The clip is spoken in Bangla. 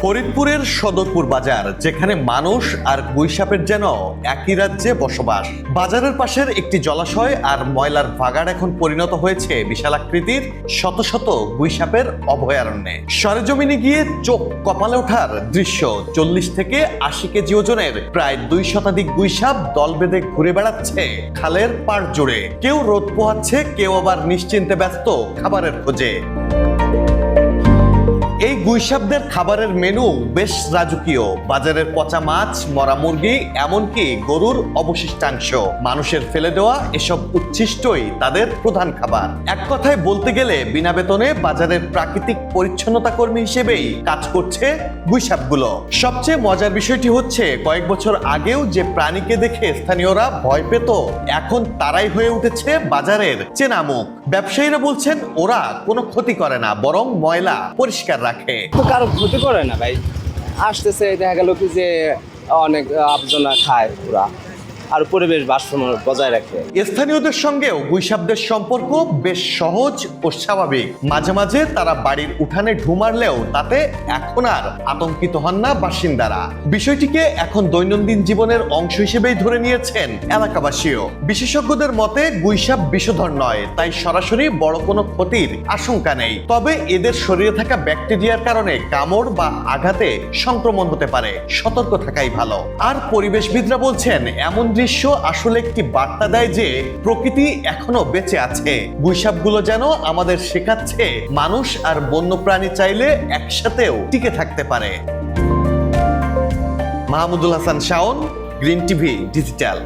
ফরিদপুরের সদরপুর বাজার, যেখানে মানুষ আর গুইসাপের যেন একই রাজ্যে বসবাস। বাজারের পাশের একটি জলাশয় আর ময়লার ভাগাড় এখন পরিণত হয়েছে বিশালাকৃতির শত শত গুইসাপের অভয়ারণ্যে। সরেজমিনে গিয়ে চোখ কপালে ওঠার দৃশ্য। 40 থেকে 80 কেজি ওজনের প্রায় 2 শতাধিক গুইসাপ দল বেঁধে ঘুরে বেড়াচ্ছে খালের পাড় জুড়ে। কেউ রোদ পোহাচ্ছে, কেউ আবার নিশ্চিন্তে ব্যস্ত খাবারের খোঁজে। এই গুইসাপদের খাবারের মেনু বেশ রাজকীয়। বাজারের পচা মাছ, মরা মুরগি, এমনকি গরুর অবশিষ্টাংশ, মানুষের ফেলে দেওয়া এসব উচ্ছিষ্টই তাদের প্রধান খাবার। এক কথায় বলতে গেলে বিনা বেতনে বাজারের প্রাকৃতিক পরিচ্ছন্নতা কর্মী হিসেবেই কাজ করছে গুইসাপগুলো। সবচেয়ে মজার বিষয়টি হচ্ছে, কয়েক বছর আগেও যে প্রাণীকে দেখে স্থানীয়রা ভয় পেত, এখন তারাই হয়ে উঠেছে বাজারের চেনা মুখ। ব্যবসায়ীরা বলছেন ওরা কোনো ক্ষতি করে না, বরং ময়লা পরিষ্কার রাখে। তো কারো ক্ষতি করে না ভাই, আসতেছে দেখা গেল কি যে অনেক আবর্জনা খায় পুরা, আর পরিবেশ ভারসাম্য বজায় রাখে। স্থানীয়দের সঙ্গেও গুইসাপদের সম্পর্ক বেশ সহজ ও স্বাভাবিক। মাঝে মাঝে তারা বাড়ির উঠানে ঢু মারলেও তাতে এখন আর আতঙ্কিত হন না বাসিন্দারা। বিষয়টিকে এখন দৈনন্দিন জীবনের অংশ হিসেবেই ধরে নিয়েছেন এলাকাবাসীও। বিশেষজ্ঞদের মতে গুইসাপ বিষধর নয়, তাই সরাসরি বড় কোনো ক্ষতির আশঙ্কা নেই। তবে এদের শরীরে থাকা ব্যাকটেরিয়ার কারণে কামড় বা আঘাতে সংক্রমণ হতে পারে, সতর্ক থাকাই ভালো। আর পরিবেশবিদরা বলছেন, এমন দৃশ্য আসলে একটি বার্তা দেয় যে প্রকৃতি এখনো বেঁচে আছে। গুইসাপগুলো যেন আমাদের শেখাচ্ছে মানুষ আর বন্যপ্রাণী চাইলে একসাথেও টিকে থাকতে পারে। Mahmudul Hasan Shaon, green TV digital.